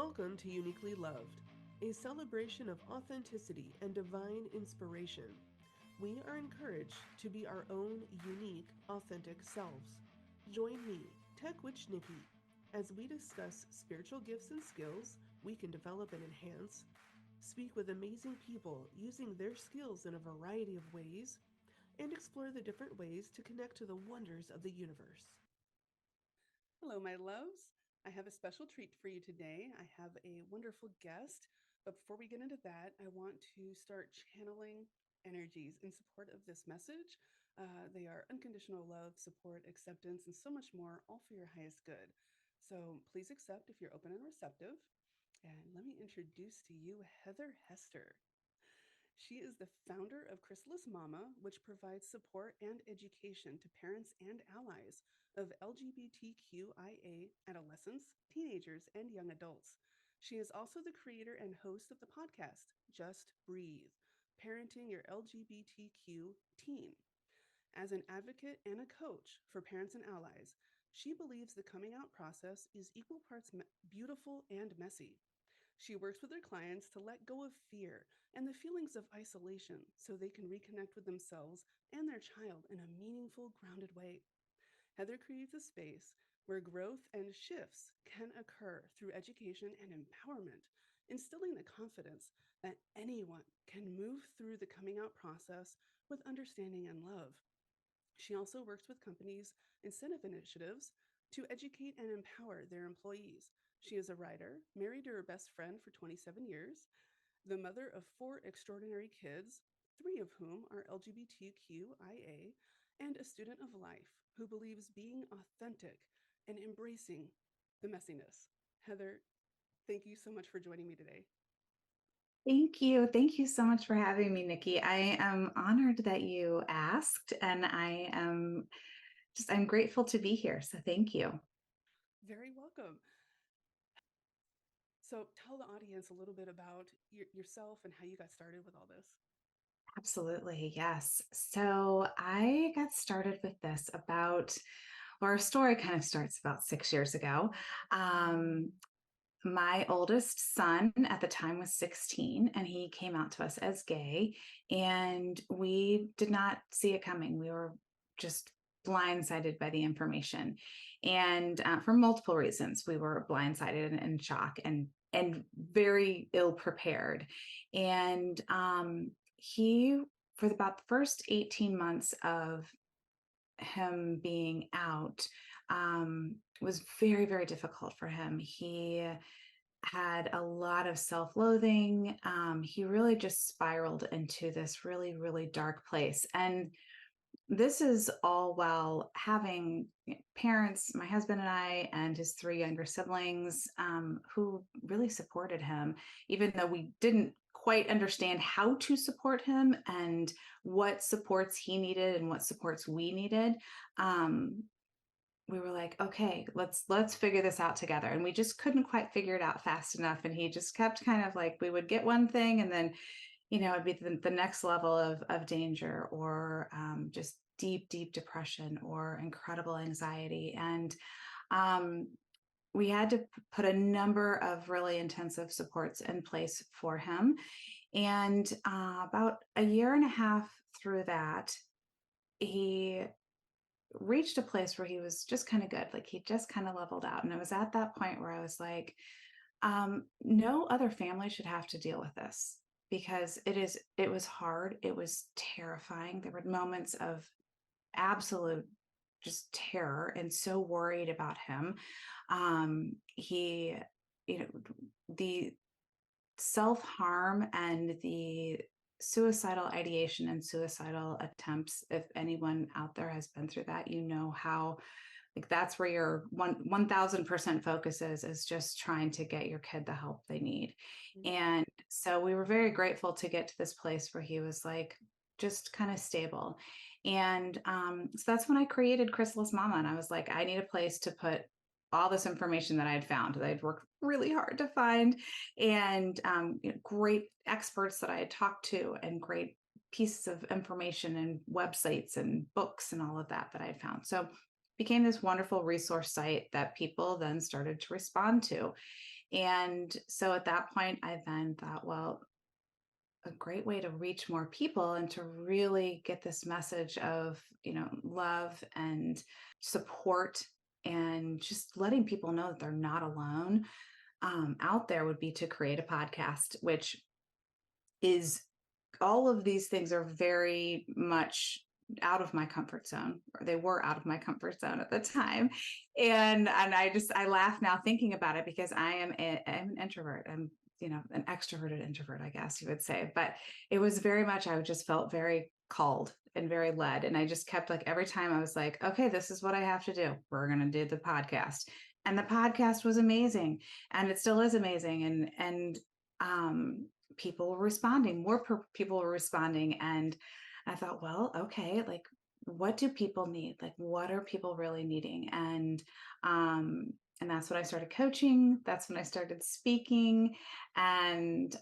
Welcome to Uniquely Loved, a celebration of authenticity and divine inspiration. We are encouraged to be our own unique, authentic selves. Join me, Tech Witch Nikki, as we discuss spiritual gifts and skills we can develop and enhance, speak with amazing people using their skills in a variety of ways, and explore the different ways to connect to the wonders of the universe. Hello, my loves. I have a special treat for you today. I have a wonderful guest. But before we get into that, I want to start channeling energies in support of this message. They are unconditional love, support, acceptance, and so much more, all for your highest good. So please accept if you're open and receptive. And let me introduce to you Heather Hester. She is the founder of Chrysalis Mama, which provides support and education to parents and allies of LGBTQIA adolescents, teenagers, and young adults. She is also the creator and host of the podcast, Just Breathe, Parenting Your LGBTQ Teen. As an advocate and a coach for parents and allies, she believes the coming out process is equal parts beautiful and messy. She works with her clients to let go of fear and the feelings of isolation so they can reconnect with themselves and their child in a meaningful, grounded way. Heather creates a space where growth and shifts can occur through education and empowerment, instilling the confidence that anyone can move through the coming out process with understanding and love. She also works with companies' incentive initiatives to educate and empower their employees. She is a writer, married to her best friend for 27 years, the mother of four extraordinary kids, three of whom are LGBTQIA, and a student of life who believes being authentic and embracing the messiness. Heather, thank you so much for joining me today. Thank you. Thank you so much for having me, Nikki. I am honored that you asked, and I'm grateful to be here. So thank you. Very welcome. So, tell the audience a little bit about yourself and how you got started with all this. Absolutely. Yes. So I got started with this our story kind of starts about 6 years ago. My oldest son at the time was 16, and he came out to us as gay, and we did not see it coming. We were just blindsided by the information, and for multiple reasons, we were blindsided and in shock and very ill prepared. And he, for about the first 18 months of him being out, was very, very difficult for him. He had a lot of self-loathing. He really just spiraled into this really, really dark place. And this is all while having parents, my husband and I, and his three younger siblings, who really supported him, even though we didn't quite understand how to support him and what supports he needed and what supports we needed. We were like, okay, let's figure this out together. And we just couldn't quite figure it out fast enough. And he just kept kind of like, we would get one thing and then, it'd be the next level of danger, or just deep, deep depression or incredible anxiety. And we had to put a number of really intensive supports in place for him. And about a year and a half through that, he reached a place where he was just kind of good. Like he just kind of leveled out. And it was at that point where I was like, no other family should have to deal with this, because it was hard. It was terrifying. There were moments of absolute just terror and so worried about him. He, the self-harm and the suicidal ideation and suicidal attempts, if anyone out there has been through that, how like that's where your 1000% focus is just trying to get your kid the help they need. Mm-hmm. And so we were very grateful to get to this place where he was like just kind of stable. And so that's when I created Chrysalis Mama, and I was like, I need a place to put all this information that I had found, that I'd worked really hard to find, and great experts that I had talked to, and great pieces of information and websites and books and all of that I had found. So became this wonderful resource site that people then started to respond to. And so at that point, I then thought, well, a great way to reach more people and to really get this message of, love and support and just letting people know that they're not alone out there would be to create a podcast, which is all of these things are very much out of my comfort zone, or they were out of my comfort zone at the time. And I laugh now thinking about it, because I'm an introvert. I'm, an extroverted introvert, I guess you would say. But it was very much, I just felt very called and very led. And I just kept, like, every time I was like, okay, this is what I have to do. We're going to do the podcast. And the podcast was amazing. And it still is amazing. And people were responding, people were responding. And I thought, well, okay, like, what do people need? Like, what are people really needing? And that's when I started coaching. That's when I started speaking. And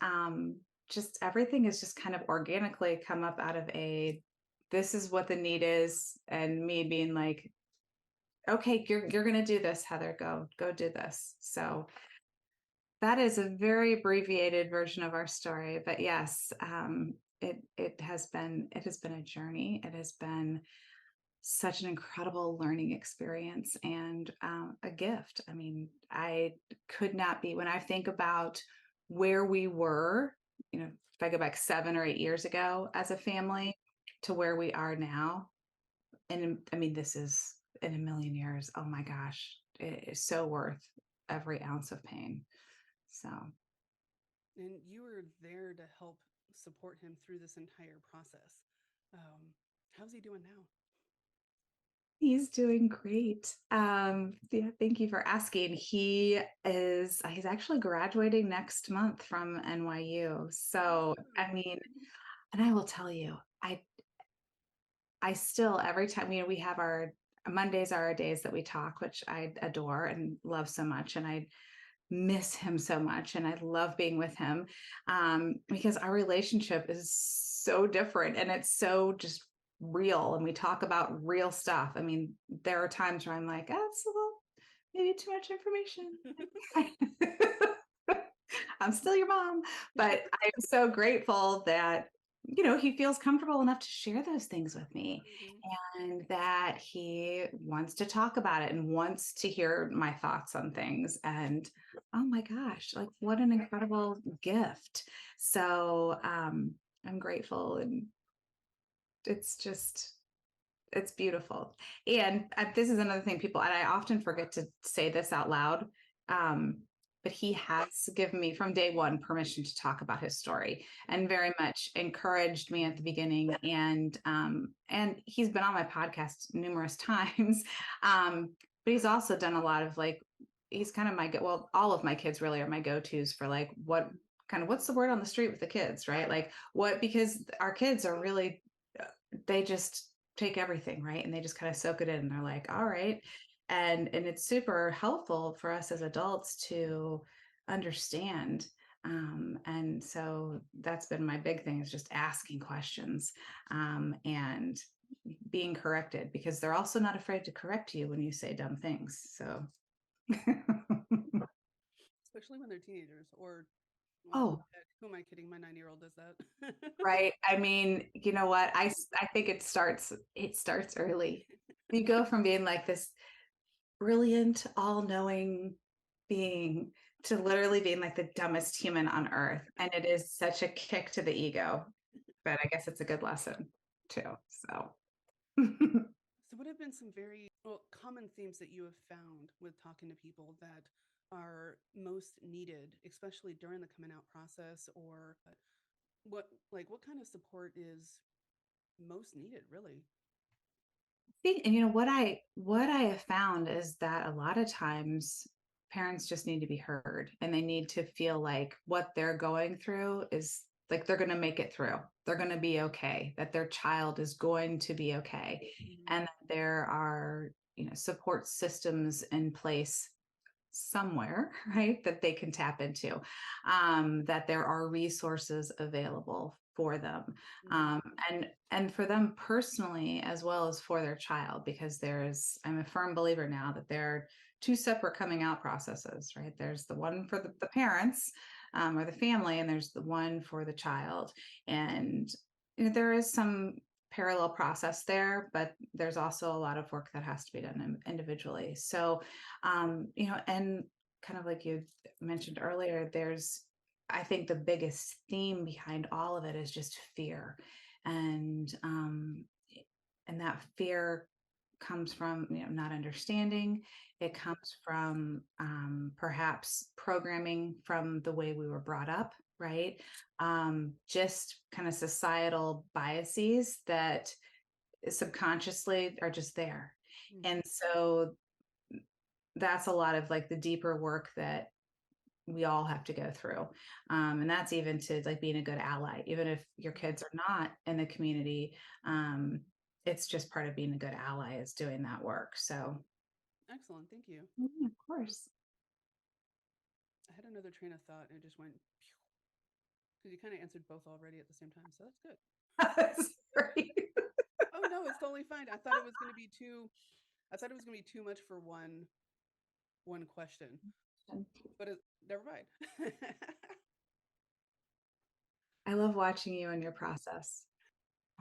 just everything has just kind of organically come up out of this is what the need is. And me being like, okay, you're going to do this, Heather, go do this. So that is a very abbreviated version of our story, but yes, it has been a journey. It has been such an incredible learning experience, and a gift. I mean, I could not be, when I think about where we were, if I go back 7 or 8 years ago as a family to where we are now, and I mean, this is in a million years. Oh my gosh, it is so worth every ounce of pain. So. And you were there to help support him through this entire process. How's he doing now? He's doing great. Yeah, thank you for asking. He's actually graduating next month from NYU. So, I mean, and I will tell you, I still, every time, we have our Mondays are our days that we talk, which I adore and love so much. And I miss him so much. And I love being with him because our relationship is so different, and it's so just real. And we talk about real stuff. I mean, there are times where I'm like, oh, it's a little, maybe too much information. I'm still your mom, but I'm so grateful that, he feels comfortable enough to share those things with me, and that he wants to talk about it and wants to hear my thoughts on things. And oh my gosh, like, what an incredible gift. So I'm grateful, and it's beautiful. And this is another thing, people, and I often forget to say this out loud, but he has given me from day one permission to talk about his story, and very much encouraged me at the beginning. And he's been on my podcast numerous times, but he's also done a lot of, like, he's kind of all of my kids really are my go-tos for, like, what's the word on the street with the kids, right? Like, because our kids are really, they just take everything, right? And they just kind of soak it in, and they're like, all right. And it's super helpful for us as adults to understand. And so that's been my big thing, is just asking questions, and being corrected, because they're also not afraid to correct you when you say dumb things. So. Especially when they're teenagers, or, well, Oh, heck, who am I kidding? My 9-year-old does that. right. I mean, you know what? I think it starts early. You go from being like this brilliant, all-knowing being to literally being like the dumbest human on earth. And it is such a kick to the ego, but I guess it's a good lesson too. So. So, what have been some very common themes that you have found with talking to people that are most needed, especially during the coming out process, or what kind of support is most needed, really? Think, and what I have found is that a lot of times parents just need to be heard, and they need to feel like what they're going through is, like, they're going to make it through. They're going to be okay, that their child is going to be okay. And that there are, support systems in place somewhere, right, that they can tap into, that there are resources available for them, and for them personally, as well as for their child, because I'm a firm believer now that two separate coming out processes, right? There's the one for the parents or the family, and there's the one for the child. And there is some parallel process there, but there's also a lot of work that has to be done individually. So, and kind of like you mentioned earlier, I think the biggest theme behind all of it is just fear. And, and that fear comes from not understanding. It comes from perhaps programming from the way we were brought up, right? Just kind of societal biases that subconsciously are just there. And so that's a lot of like the deeper work that we all have to go through. And that's even to like being a good ally, even if your kids are not in the community. It's just part of being a good ally is doing that work. So Excellent. Thank you. yeah, of course. I had another train of thought and it just went because you kind of answered both already at the same time. So that's good. Sorry. Oh no, it's totally fine. I thought it was going to be too much for one question. But never mind. I love watching you in your process.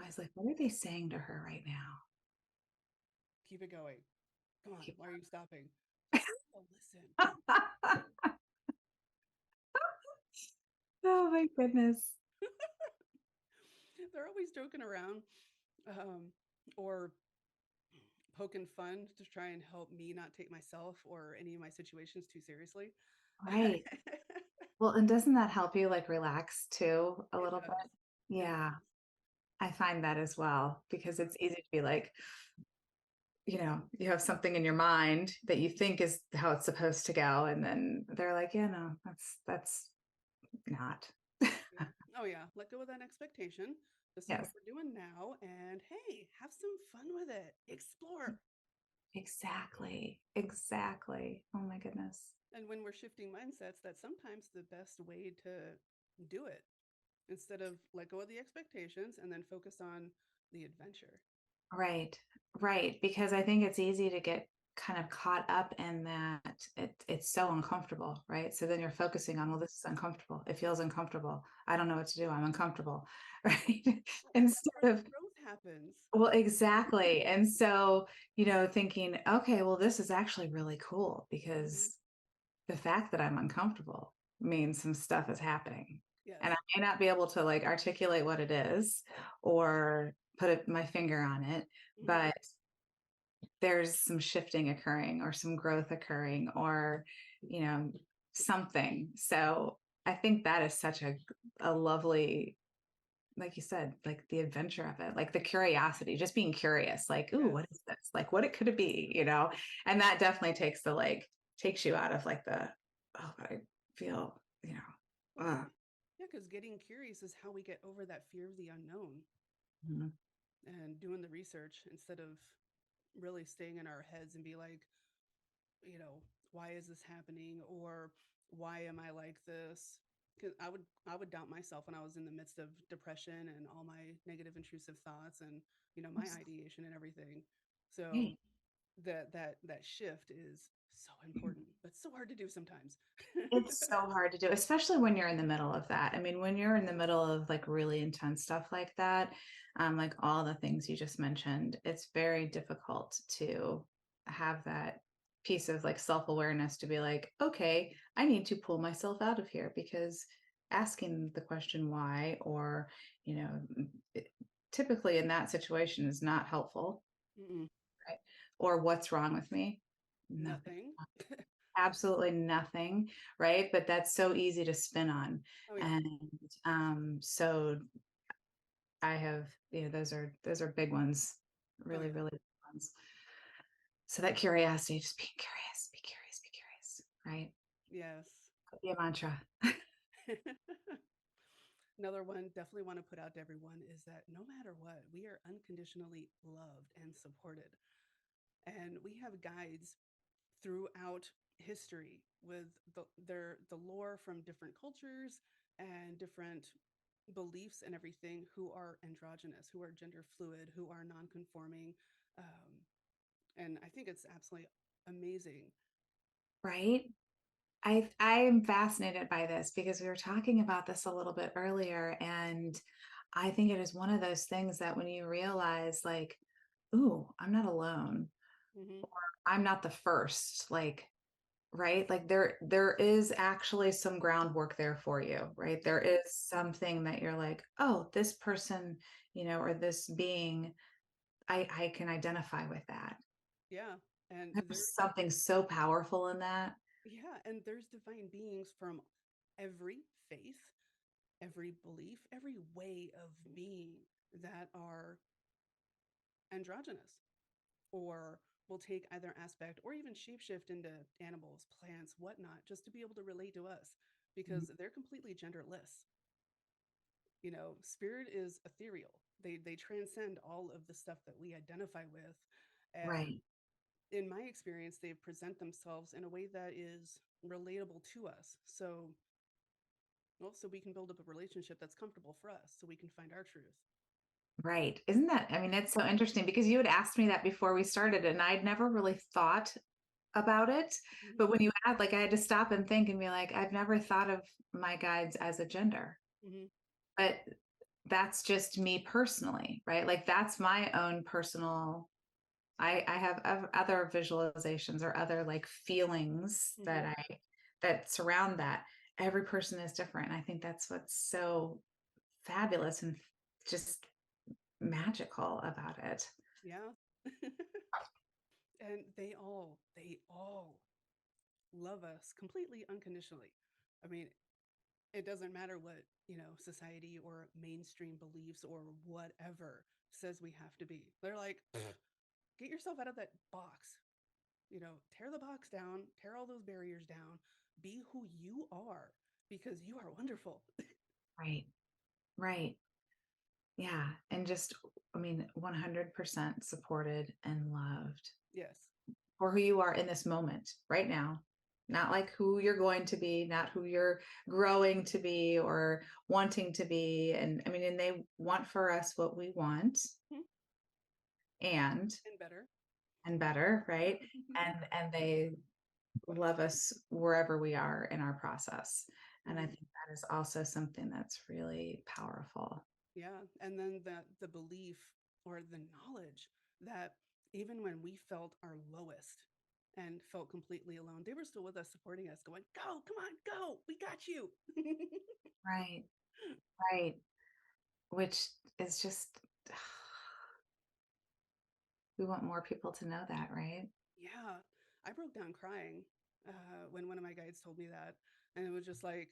I was like, what are they saying to her right now? Keep it going. Come on. Why are you stopping? Oh, listen. Oh my goodness. They're always joking around or poking fun to try and help me not take myself or any of my situations too seriously. Right. Well, and doesn't that help you like relax too a little bit? Does. Yeah. I find that as well because it's easy to be like, you have something in your mind that you think is how it's supposed to go. And then they're like, yeah, no, that's not. Yeah. Oh yeah, let go of that expectation. This is what Yes, we're doing now, and hey, have some fun with it. Explore. exactly. Exactly. Oh my goodness. And when we're shifting mindsets, that's sometimes the best way to do it. Instead of let go of the expectations and then focus on the adventure. Right. Right. Because I think it's easy to get kind of caught up in that it's so uncomfortable, right? So then you're focusing on, well, this is uncomfortable. It feels uncomfortable. I don't know what to do. I'm uncomfortable. Right. Well, and that's Instead where the of growth happens. Well, exactly. And so, thinking, okay, well, this is actually really cool Mhm. because the fact that I'm uncomfortable means some stuff is happening. Yes. And I may not be able to like articulate what it is or my finger on it, Mhm. but there's some shifting occurring or some growth occurring or, you know, something. So I think that is such a lovely, like you said, like the adventure of it, like the curiosity, just being curious, like, ooh, Yes. what is this? Like, what it could it be? And that definitely takes you out of like oh, but I feel, Well, uh, yeah, because getting curious is how we get over that fear of the unknown mhm, and doing the research instead of really staying in our heads and be like, why is this happening or why am I like this? Because I would doubt myself when I was in the midst of depression and all my negative intrusive thoughts and my ideation and everything. So right. that shift is so important, but so hard to do sometimes. It's so hard to do, especially when you're in the middle of that. I mean, when you're in the middle of like really intense stuff like that, like all the things you just mentioned, it's very difficult to have that piece of like self-awareness to be like, okay, I need to pull myself out of here because asking the question why, or, you know, it- typically in that situation is not helpful, Mm-mm, right? Or what's wrong with me? Nothing, nothing. absolutely nothing, right? But that's so easy to spin on. Oh yeah. And so I have, those are big ones, Oh really, yeah. really big ones. So that curiosity, just being curious, be curious, be curious, right? Yes. Could be a mantra. Another one definitely want to put out to everyone is that no matter what, we are unconditionally loved and supported. And we have guides throughout history with the lore from different cultures and different beliefs and everything who are androgynous, who are gender fluid, who are non-conforming. Um, and I think it's absolutely amazing Right. I am fascinated by this because we were talking about this a little bit earlier, and I think it is one of those things that when you realize, like, ooh, I'm not alone, Hmm. I'm not the first, like, right? Like there is actually some groundwork there for you, right? There Hmm. is something that you're like, oh, this person, or this being, I can identify with that. Yeah. And There's something so powerful in that. yeah, and there's divine beings from every faith, every belief, every way of being that are androgynous or will take either aspect or even shapeshift into animals, plants, whatnot, just to be able to relate to us Mhm. because they're completely genderless. Spirit is ethereal. They transcend all of the stuff that we identify with. And Right. in my experience, they present themselves in a way that is relatable to us. So we can build up a relationship that's comfortable for us, so we can find our truth. Right. Isn't that, I mean, it's so interesting because you had asked me that before we started, and I'd never really thought about it. Hmm. But when you had, like, I had to stop and think and be like, I've never thought of my guides as a gender. Hmm. But that's just me personally, right? Like that's my own personal. I have other visualizations or other like feelings Hmm. that surround that. Every person is different. I think that's what's so fabulous and just magical about it. Yeah. And they all love us completely unconditionally. I mean, it doesn't matter what, society or mainstream beliefs or whatever says we have to be. They're like, get yourself out of that box. Tear the box down, tear all those barriers down, be who you are because you are wonderful. Right. Right. Yeah. And just, I mean, 100% supported and loved Yes. for who you are in this moment right now. Not like who you're going to be, not who you're growing to be or wanting to be. And I mean, and they want for us what we want Mhm. and And better. better, right? And they love us wherever we are in our process. And I Mhm. think that is also something that's really powerful. Yeah, and then the belief or the knowledge that even when we felt our lowest and felt completely alone, they were still with us, supporting us, going, "Go, come on, go, we got you." Right. Right. Which is just, we want more people to know that, right? Yeah, I broke down crying when one of my guides told me that, and it was just like,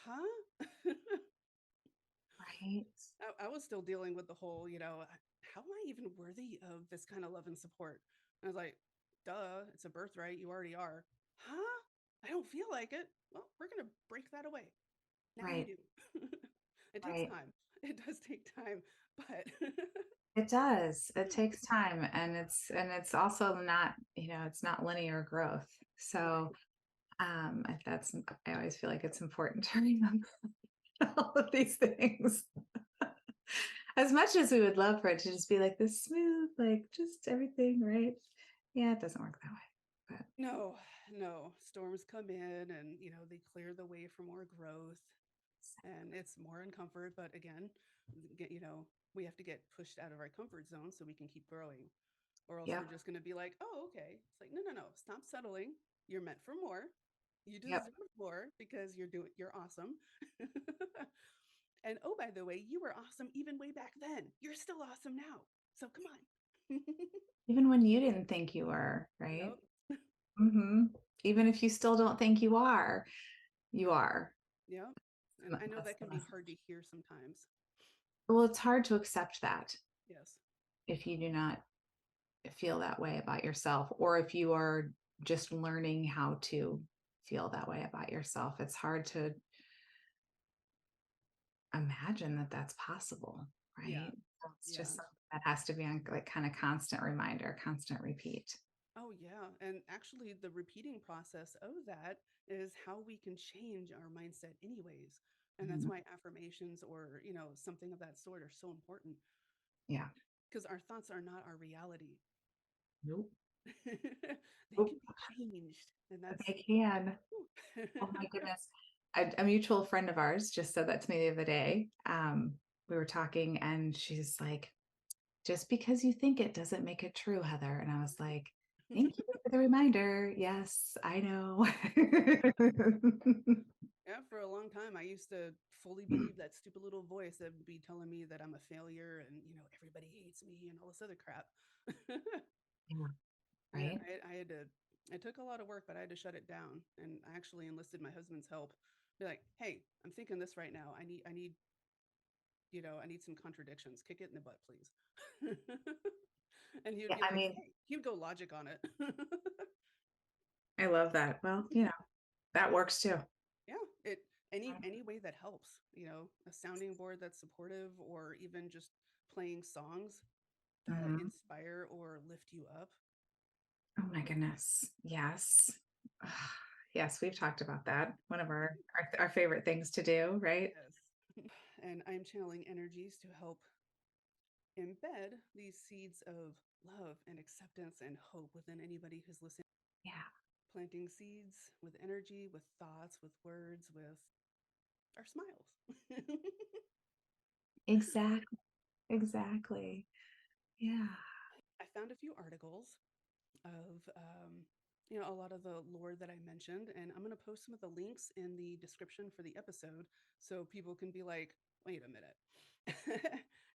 "Huh?" Right. I was still dealing with the whole, how am I even worthy of this kind of love and support? And I was like, duh, it's a birthright. You already are. Huh? I don't feel like it. Well, we're going to break that away. Now you Right. do. It takes Right. time. It does take time, but It does. It takes time, and it's also not, it's not linear growth. So, right. that's, I always feel like it's important to remember all of these things. As much as we would love for it to just be like this smooth, like just everything, right? Yeah, it doesn't work that way. No, no. Storms come in and, they clear the way for more growth and it's more in comfort. But again, we have to get pushed out of our comfort zone so we can keep growing. Or else Yep. we're just going to be like, oh, okay. It's like, no, no, no. Stop settling. You're meant for more. You Yep. deserve more because you're awesome. And oh, by the way, you were awesome even way back then. You're still awesome now. So come on. Even when you didn't think you were, right? Yep. Mm-hmm. Even if you still don't think you are, you are. Yep. And I know That's that the can be hard to message. hear sometimes. Well, it's hard to accept that Yes. if you do not feel that way about yourself, or if you are just learning how to feel that way about yourself. It's hard to imagine that that's possible, Yeah. right? So it's Yeah. just something that has to be on like kind of constant reminder, constant repeat. Oh, yeah. And actually, the repeating process of that is how we can change our mindset, anyways. And that's Mhm. why affirmations or, something of that sort are so important Yeah. because our thoughts are not our reality. Nope. They Oh, can be changed, and that's they can. whew. Oh my goodness. A mutual friend of ours just said that to me the other day. We were talking and she's like, just because you think it doesn't make it true, Heather. And I was like, thank you for the reminder. Yes, I know. Yeah, for a long time, I used to fully believe that stupid little voice that would be telling me that I'm a failure and, everybody hates me and all this other crap. Yeah, Yeah, right. I had to, it took a lot of work, but I had to shut it down. And I actually enlisted my husband's help. Be like, hey, I'm thinking this right now. I need some contradictions. Kick it in the butt, please. And he would Yeah, be I like, mean, hey, he would go logic on it. I love that. Well, that works too. Yeah, any way that helps, a sounding board that's supportive or even just playing songs that Mhm. inspire or lift you up. Oh my goodness. Yes. Ugh, yes, we've talked about that. One of our favorite things to do, right? Yes. And I'm channeling energies to help embed these seeds of love and acceptance and hope within anybody who's listening. Yeah, Planting seeds with energy, with thoughts, with words, with our smiles. exactly. Exactly. Yeah. I found a few articles of a lot of the lore that I mentioned, and I'm going to post some of the links in the description for the episode so people can be like, wait a minute,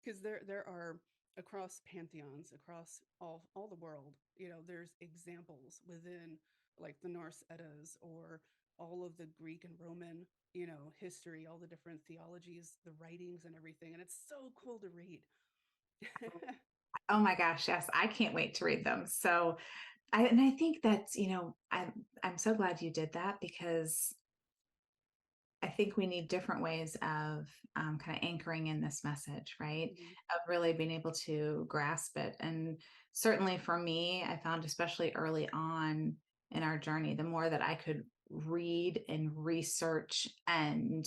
because there are across pantheons, across all the world, there's examples within like the Norse Eddas or all of the Greek and Roman, history, all the different theologies, the writings and everything, and it's so cool to read. Oh my gosh, yes, I can't wait to read them. So, I think that's, I'm so glad you did that because I think we need different ways of kind of anchoring in this message, right? Mhm. Of really being able to grasp it. And certainly for me, I found, especially early on in our journey, the more that I could read and research and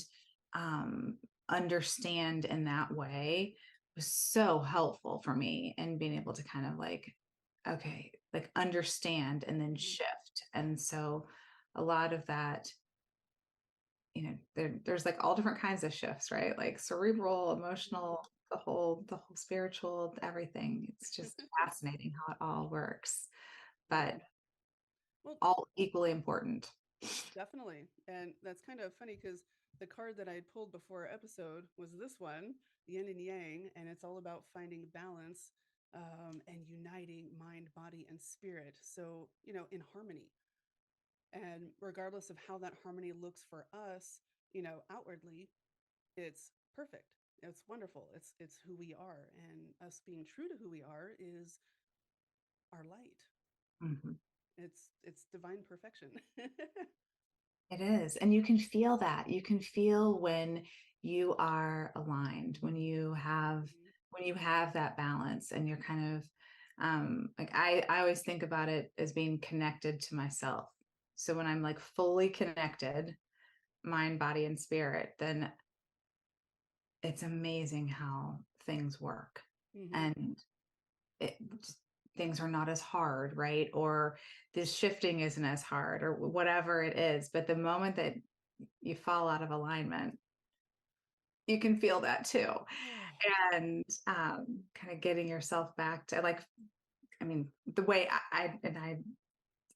um, understand in that way was so helpful for me in being able to kind of like, okay, like understand and then Mhm. shift. And so a lot of that, there's like all different kinds of shifts, right? Like cerebral, Mhm. emotional, the whole spiritual, everything. It's just fascinating how it all works, but Yeah. Well, all equally important. definitely. And that's kind of funny because the card that I had pulled before our episode was this one, yin and yang, and it's all about finding balance and uniting mind, body, and spirit. So, in harmony. And regardless of how that harmony looks for us, outwardly, it's perfect. It's wonderful. It's who we are. And us being true to who we are is our light. Mhm. It's divine perfection. It is. And you can feel that. You can feel when you are aligned, Mhm. when you have that balance and you're kind of like I always think about it as being connected to myself. So when I'm like fully connected, mind, body, and spirit, then it's amazing how things work. Mhm. And it, things are not as hard, right? Or this shifting isn't as hard, or whatever it is. But the moment that you fall out of alignment, you can feel that too. And kind of getting yourself back to like, I mean, the way I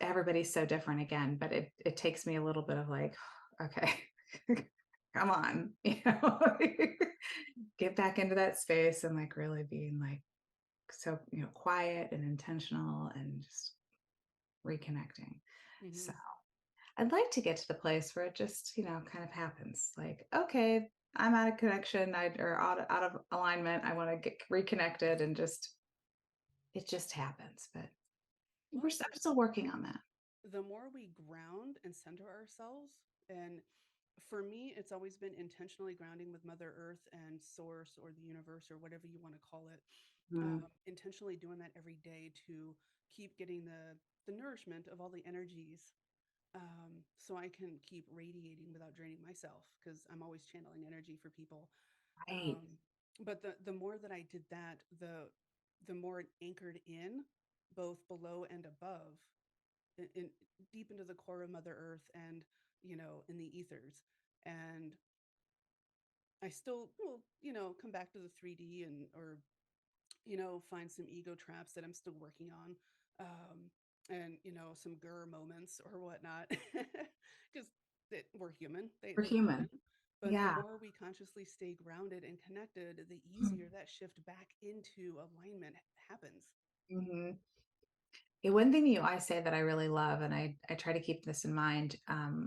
everybody's so different again, but it takes me a little bit of like, okay, come on, get back into that space and like really being like so quiet and intentional and just reconnecting. So Mhm. I'd like to get to the place where it just kind of happens. Like, okay, I'm out of connection, or out of alignment. I want to get reconnected, and just it just happens. But Well, I'm still working on that. the more we ground and center ourselves, and for me, it's always been intentionally grounding with Mother Earth and Source or the universe or whatever you want to call it. Mm, Intentionally doing that every day to keep getting the nourishment of all the energies, so I can keep radiating without draining myself because I'm always channeling energy for people. right. Um, but the more that I did that, the more it anchored in. both below and above, in deep into the core of Mother Earth, and in the ethers. And I still will, come back to the 3D, and or find some ego traps that I'm still working on. And some grr moments or whatnot, because we're human. We're They happen. human. But the Yeah. more we consciously stay grounded and connected, the easier that shift back into alignment happens. Mm-hmm. Yeah, one thing I say that I really love, and I try to keep this in mind,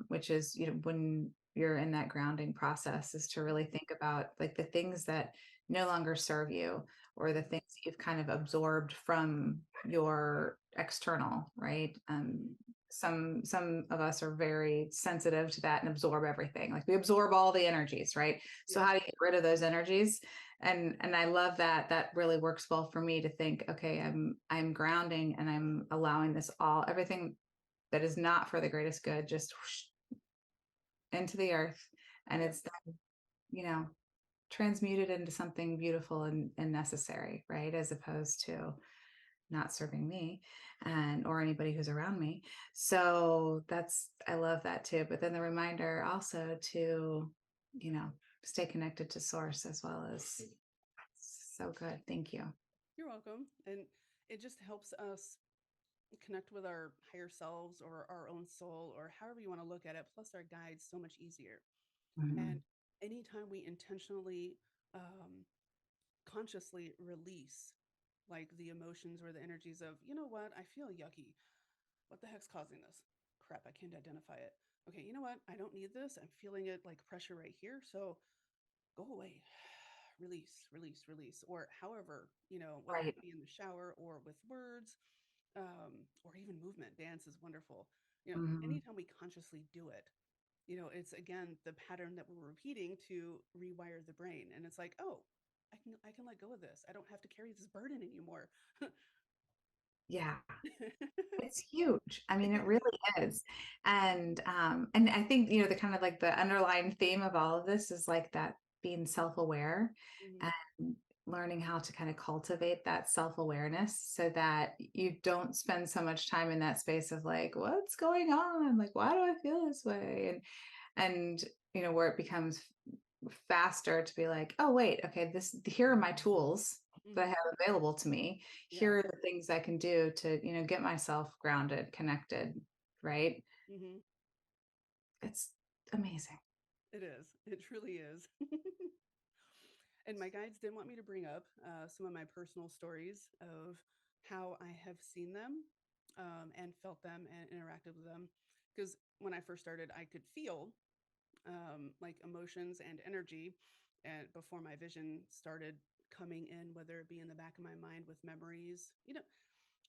which is, when you're in that grounding process, is to really think about like the things that no longer serve you, or the things that you've kind of absorbed from your external, right? Some of us are very sensitive to that and absorb everything. Like we absorb all the energies, right? So Yeah. how do you get rid of those energies? And I love that really works well for me to think, okay, I'm grounding and I'm allowing everything that is not for the greatest good, just whoosh, into the earth, and Yep. it's then, you know transmuted into something beautiful and necessary, right? As opposed to not serving me and or anybody who's around me. So I love that too. But then the reminder also to, you know stay connected to source as well. As so good. Thank you. You're welcome. And it just helps us connect with our higher selves or our own soul, or however you want to look at it, plus our guides, so much easier. And Mhm. anytime we intentionally, consciously release like the emotions or the energies of, you know what, I feel yucky. What the heck's causing this? Crap, I can't identify it. Okay, you know what? I don't need this. I'm feeling it like pressure right here. So go away. Release, release, release. Or however, whether Right. it be in the shower or with words, or even movement. Dance is wonderful. Mhm. Anytime we consciously do it, it's again the pattern that we're repeating to rewire the brain. And it's like, oh, I can let go of this. I don't have to carry this burden anymore. Yeah. It's huge. I mean, It it is. really is. And I think, the kind of like the underlying theme of all of this is like that being self-aware Mhm. and learning how to kind of cultivate that self-awareness so that you don't spend so much time in that space of like, what's going on? Like, why do I feel this way? And where it becomes faster to be like, oh wait, okay, here are my tools that I Mhm. have available to me. Yeah. Here are the things I can do to, get myself grounded, connected, right? Mhm. It's amazing. It is. It truly is. And my guides did want me to bring up some of my personal stories of how I have seen them, and felt them and interacted with them. Because when I first started, I could feel, like emotions and energy, and before my vision started coming in, whether it be in the back of my mind with memories.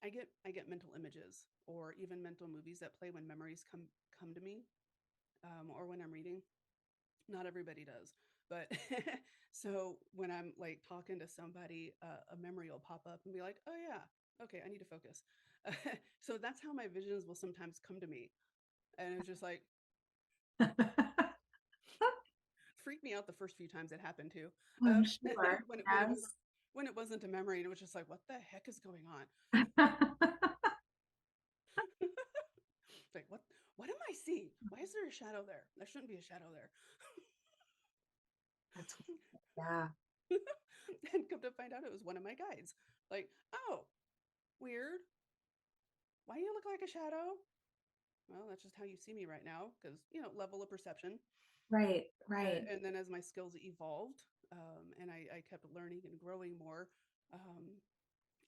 I get mental images or even mental movies that play when memories come to me, or when I'm reading. Not everybody does, but so when I'm like talking to somebody, a memory will pop up and be like, oh yeah, okay, I need to focus. So that's how my visions will sometimes come to me, and it's just like freaked me out the first few times it happened too. I'm sure. when it when it was Yes. when it wasn't a memory, and it was just like, what the heck is going on? Like, what am I seeing? Why is there a shadow there? There shouldn't be a shadow there. That's yeah. And come to find out, it was one of my guides. Like, oh, weird. Why do you look like a shadow? Well, that's just how you see me right now, because level of perception. Right, right. And then as my skills evolved, and I kept learning and growing more, um,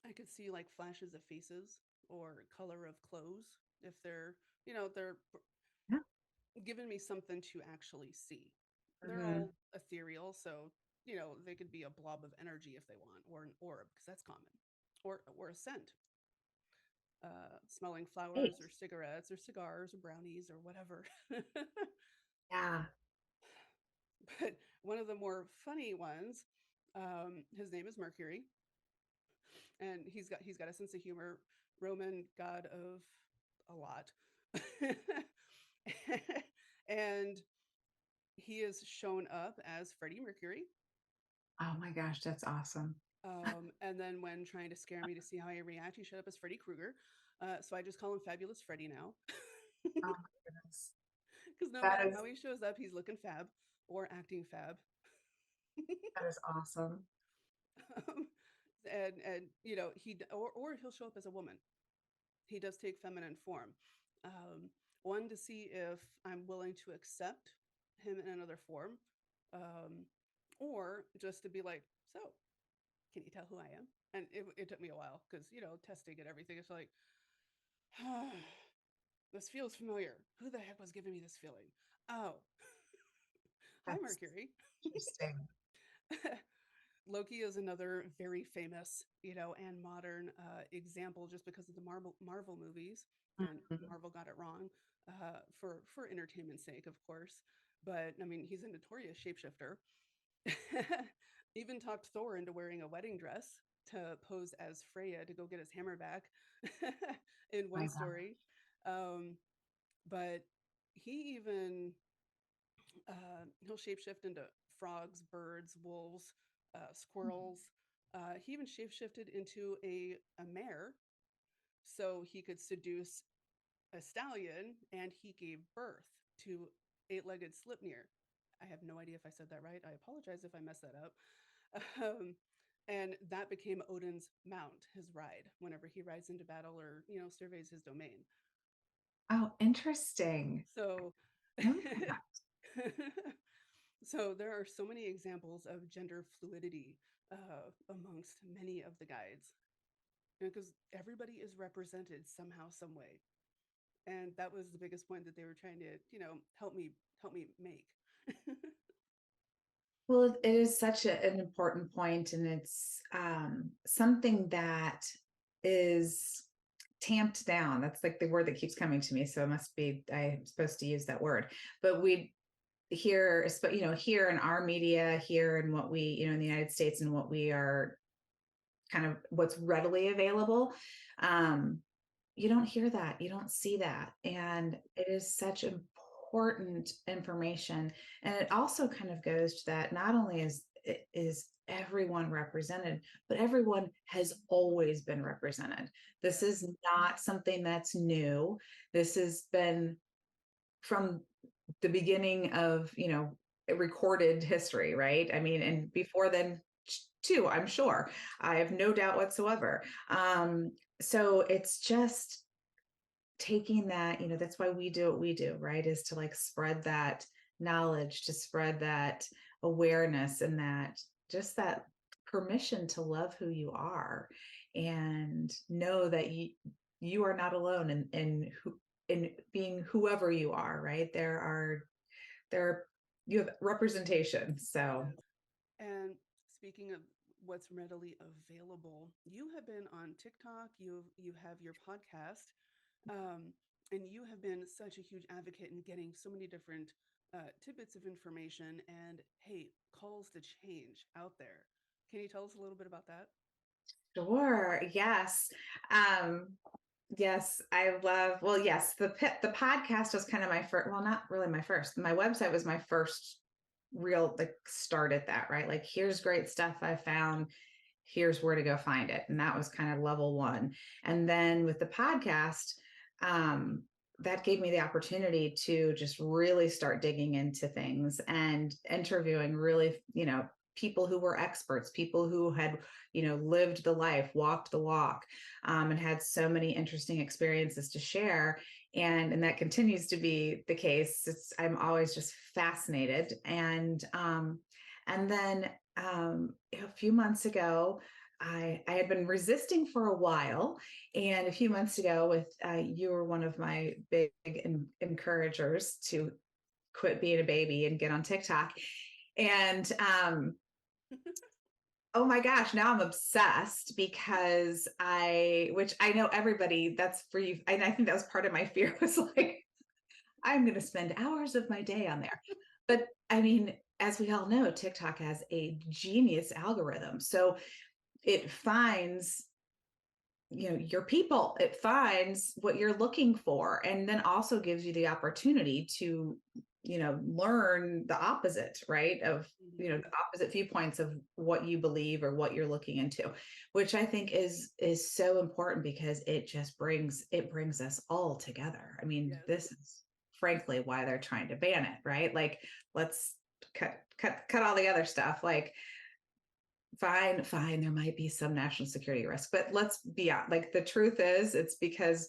I could see like flashes of faces or color of clothes, if they're Yeah. giving me something to actually see. They're Mhm. all ethereal, so they could be a blob of energy if they want, or an orb, because that's common, or a scent, smelling Right. flowers or cigarettes or cigars or brownies or whatever. Yeah. But one of the more funny ones, his name is Mercury, and he's got a sense of humor. Roman god of a lot. And he is shown up as Freddie Mercury. Oh my gosh, that's awesome. And then when trying to scare me to see how I react, he showed up as Freddy Krueger. So I just call him Fabulous Freddy now. Oh my goodness. Because no That matter is how he shows up, he's looking fab or acting fab. that is awesome. um, and or he'll show up as a woman. He does take feminine form. Um, One, to see if I'm willing to accept him in another form, um, or just to be like, so can you tell who I am? And it took me a while because testing and everything. It's like, this feels familiar. Who the heck was giving me this feeling? Oh, hi, That's Mercury. interesting. Loki is another very famous, and modern example, just because of the Marvel movies, and Mhm. Marvel got it wrong for entertainment's sake, of course. But I mean, he's a notorious shapeshifter. Even talked Thor into wearing a wedding dress to pose as Freya to go get his hammer back in My one God. story. Um, but he even he'll shapeshift into frogs, birds, wolves, squirrels. He even shapeshifted into a mare so he could seduce a stallion, and he gave birth to eight-legged Slipnir. I have no idea if I said that right. I apologize if I messed that up. Um, and that became Odin's mount, his ride, whenever he rides into battle or surveys his domain. Oh, interesting. So No. so there are so many examples of gender fluidity amongst many of the guides, because everybody is represented somehow, some way, and that was the biggest point that they were trying to, help me make. Well, it is such an important point, and it's something that is tamped down. That's like the word that keeps coming to me. So it must be, I'm supposed to use that word. But we here, here in our media, here in what we, in the United States, and what we are kind of what's readily available, um, you don't hear that, you don't see that, and it is such important information. And it also kind of goes to that not only is everyone represented, but everyone has always been represented. This Yes. is not something that's new. This has been from the beginning of recorded history, right? I mean, and before then too, I'm sure. I have no doubt whatsoever. So it's just taking that, that's why we do what we do, right? Is to like spread that knowledge, to spread that awareness, and that just that permission to love who you are, and know that you are not alone in being whoever you are, right? There you have representation. So Yes. And speaking of what's readily available, you have been on TikTok, you have your podcast, um, and you have been such a huge advocate in getting so many different tidbits of information and, hey, calls to change out there. Can you tell us a little bit about that? sure, yes. Um, yes, I love, well, yes, the podcast was kind of my first, well, not really my first. My website was my first real like start at that, right? Like, here's great stuff I found, here's where to go find it. And that was kind of level one. And then with the podcast, um, that gave me the opportunity to just really start digging into things and interviewing really, people who were experts, people who had, lived the life, walked the walk, and had so many interesting experiences to share. And that continues to be the case. I'm always just fascinated. And then a few months ago, I had been resisting for a while, and a few months ago, with you were one of my big encouragers to quit being a baby and get on TikTok. And oh my gosh, now I'm obsessed because which I know everybody, that's for you. And I think that was part of my fear, was like, I'm going to spend hours of my day on there. But I mean, as we all know, TikTok has a genius algorithm. So it finds your people. It finds what you're looking for, and then also gives you the opportunity to learn the opposite, right, of the opposite viewpoints of what you believe or what you're looking into, which I think is so important, because it just brings us all together. I mean, this is frankly why they're trying to ban it, right? Like, let's cut all the other stuff. Like, fine, there might be some national security risk, but let's be out. Like, the truth is, it's because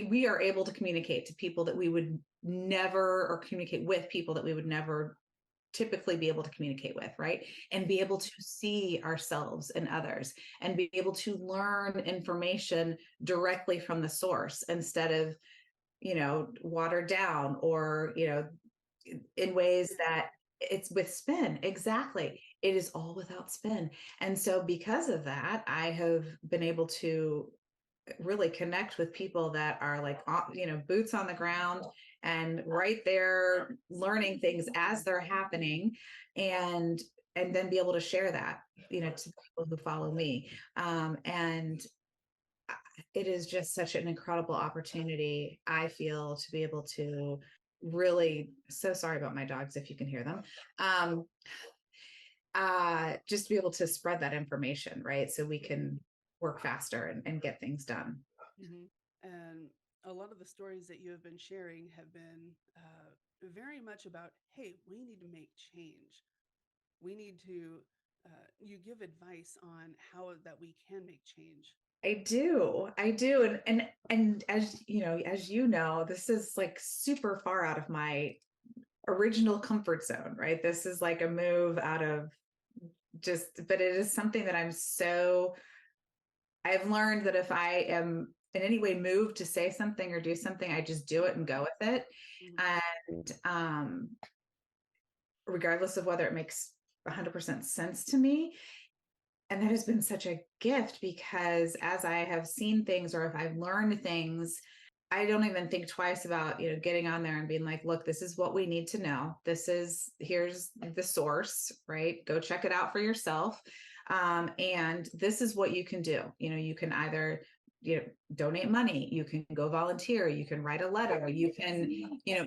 we are able to communicate to people that we would never, or communicate with people that we would never typically be able to communicate with, right? And be able to see ourselves and others, and be able to learn information directly from the source, instead of watered down, or in ways that it's with spin. Exactly. It is all without spin. And so because of that, I have been able to really connect with people that are like, boots on the ground, and right there learning things as they're happening, and then be able to share that, to people who follow me. And it is just such an incredible opportunity, I feel, to be able to really, so sorry about my dogs if you can hear them, just to be able to spread that information, right? So we can work faster and get things done. And a lot of the stories that you have been sharing have been very much about, hey, we need to make change. We need to, you give advice on how that we can make change. I do. And as you know, this is like super far out of my original comfort zone, right? This is like a move out of but it is something that I've learned that if I am in any way moved to say something or do something, I just do it and go with it. And regardless of whether it makes 100% sense to me. And that has been such a gift, because as I have seen things, or if I've learned things, I don't even think twice about, getting on there and being like, look, this is what we need to know. Here's the source, right? Go check it out for yourself. And this is what you can do. You can either, donate money, you can go volunteer, you can write a letter, you can,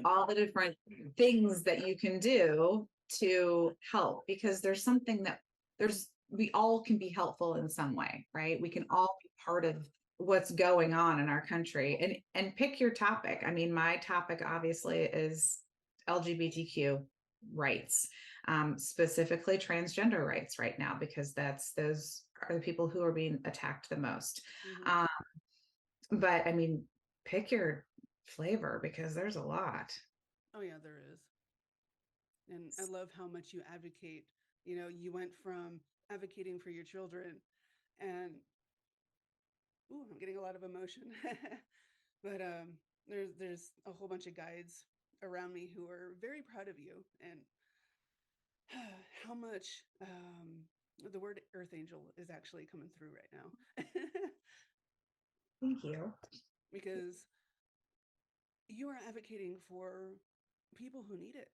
all the different things that you can do to help, because we all can be helpful in some way, right? We can all be part of what's going on in our country, and pick your topic. I mean, my topic obviously is LGBTQ rights, specifically transgender rights right now, because those are the people who are being attacked the most. But I mean, pick your flavor, because there's a lot. Oh yeah, there is. And I love how much you advocate. You went from advocating for your children, and I'm getting a lot of emotion. But there's a whole bunch of guides around me who are very proud of you, and how much the word earth angel is actually coming through right now. Thank you. Because you are advocating for people who need it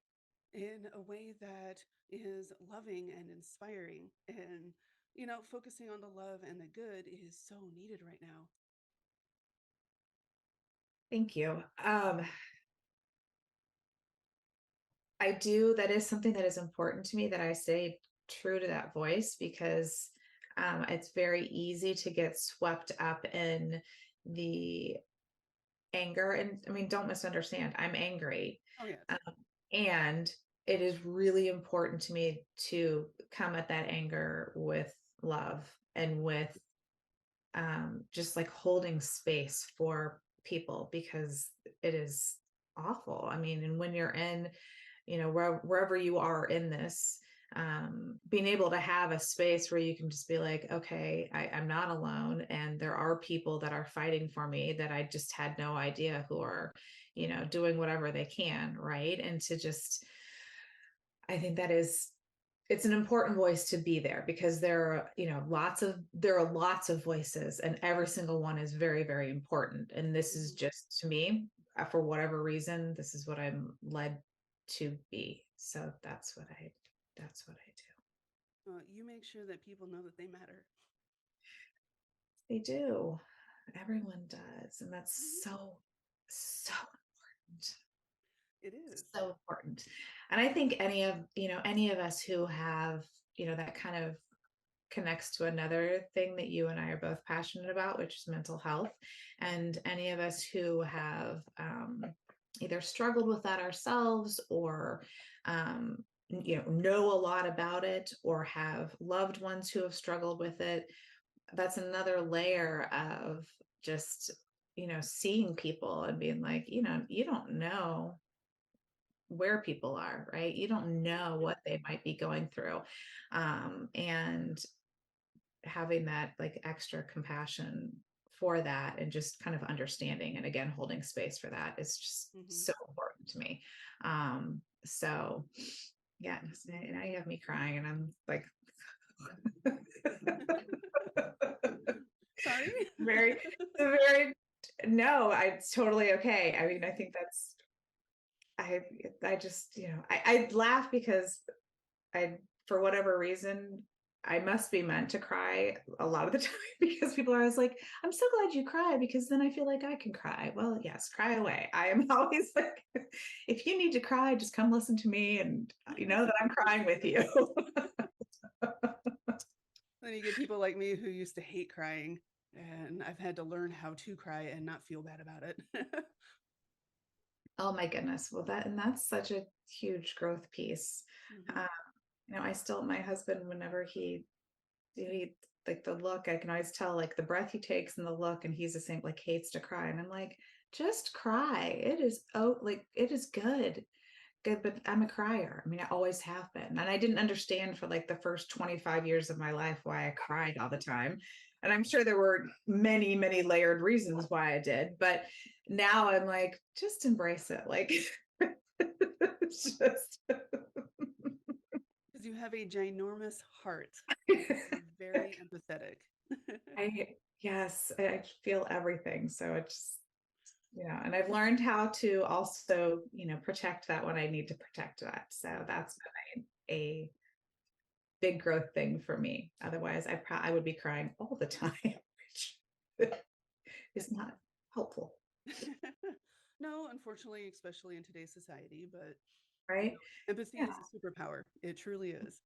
in a way that is loving and inspiring, and focusing on the love and the good is so needed right now. Thank you. I do. That is something that is important to me, that I stay true to that voice, because it's very easy to get swept up in the anger. And I mean, don't misunderstand, I'm angry. Oh yeah. And it is really important to me to come at that anger with love, and with just like holding space for people, because it is awful. I mean, and when you're in, wherever you are in this, being able to have a space where you can just be like, okay, I'm not alone. And there are people that are fighting for me that I just had no idea, who are, doing whatever they can. Right. And to just, I think it's an important voice to be there, because there are lots of voices, and every single one is very, very important. And this is just, to me, for whatever reason, this is what I'm led to be. So that's what I do. You make sure that people know that they matter. They do. Everyone does. And that's so, so important. It is. So important. And I think any of us who have, that kind of connects to another thing that you and I are both passionate about, which is mental health. And any of us who have either struggled with that ourselves or, know a lot about it or have loved ones who have struggled with it, that's another layer of just, seeing people and being like, you don't know where people are, right? You don't know what they might be going through. And having that like extra compassion for that and just kind of understanding and again holding space for that is just so important to me. So yeah, now you have me crying and I'm like Sorry. very no, it's totally okay. I mean, I think that's I just I laugh because for whatever reason, I must be meant to cry a lot of the time because people are always like, I'm so glad you cry because then I feel like I can cry. Well, yes, cry away. I am always like, if you need to cry, just come listen to me and you know that I'm crying with you. Then you get people like me who used to hate crying, and I've had to learn how to cry and not feel bad about it. Oh my goodness. Well, that's such a huge growth piece. My husband, whenever he like the look, I can always tell like the breath he takes and the look, and he's the same, like hates to cry. And I'm like, just cry. It is it is good, but I'm a crier. I mean, I always have been. And I didn't understand for like the first 25 years of my life why I cried all the time. And I'm sure there were many, many layered reasons why I did, but now I'm like, just embrace it. Like, it's just Because you have a ginormous heart. You're very empathetic. yes, I feel everything. So it's just, and I've learned how to also, protect that when I need to protect that. So that's been a big growth thing for me. Otherwise, I would be crying all the time, which is not helpful. No, unfortunately, especially in today's society, but Right? empathy Yeah. is a superpower. It truly is.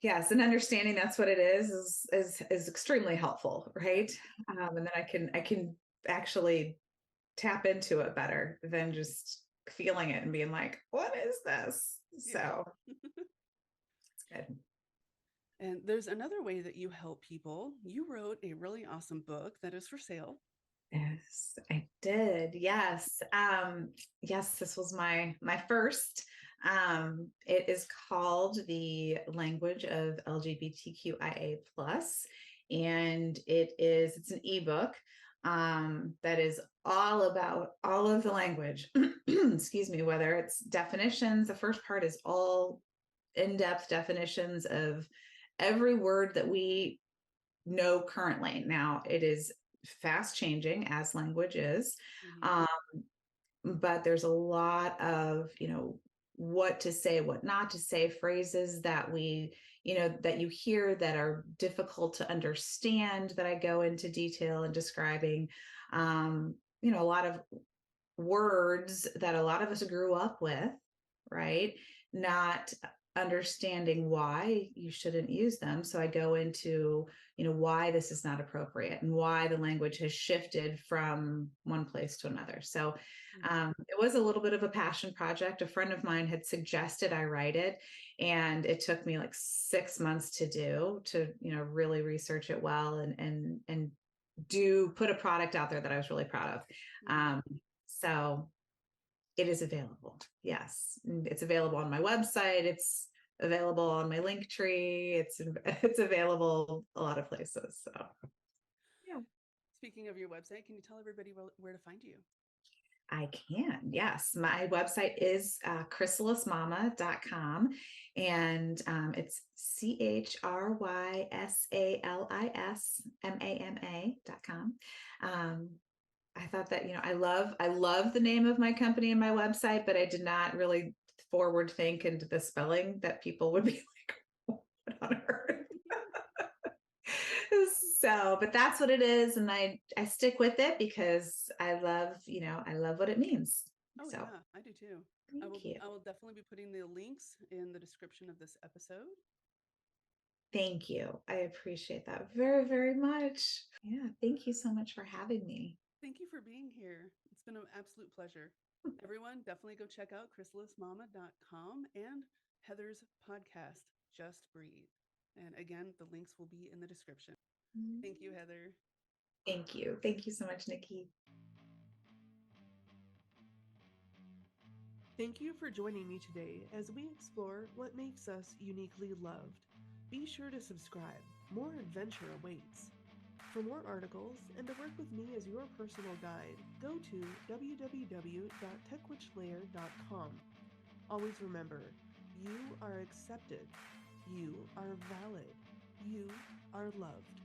Yes, and understanding that's what it is extremely helpful, right? And then I can actually tap into it better than just feeling it and being like, what is this? So it's good. And there's another way that you help people. You wrote a really awesome book that is for sale. Yes, I did. Yes. Yes, this was my first. It is called The Language of LGBTQIA plus, and it's an ebook that is all about all of the language. Excuse me, whether it's definitions. The first part is all in-depth definitions of every word that we know currently. Now it is fast changing as language is. But there's a lot of, what to say, what not to say, phrases that that you hear that are difficult to understand that I go into detail in describing. A lot of words that a lot of us grew up with, right? Not understanding why you shouldn't use them. So I go into, why this is not appropriate and why the language has shifted from one place to another. So it was a little bit of a passion project. A friend of mine had suggested I write it, and it took me like 6 months to really research it well and put a product out there that I was really proud of. So it is available. Yes. It's available on my website. It's available on my link tree. It's available a lot of places. So yeah. Speaking of your website, can you tell everybody where to find you? I can. Yes. My website is chrysalismama.com, and it's CHRYSALISMAMA.com. I thought that, I love the name of my company and my website, but I did not really forward think into the spelling that people would be like, what on earth? So, but that's what it is. And I stick with it because I love, I love what it means. Oh So yeah, I do too. thank you. I will definitely be putting the links in the description of this episode. Thank you. I appreciate that very, very much. Yeah. Thank you so much for having me. Thank you for being here. It's been an absolute pleasure. Everyone, definitely go check out chrysalismama.com and Heather's podcast, Just Breathe. And again, the links will be in the description. Thank you, Heather. Thank you. Thank you so much, Nikki. Thank you for joining me today as we explore what makes us uniquely loved. Be sure to subscribe. More adventure awaits. For more articles and to work with me as your personal guide, go to www.techwitchlayer.com. Always remember, you are accepted, you are valid, you are loved.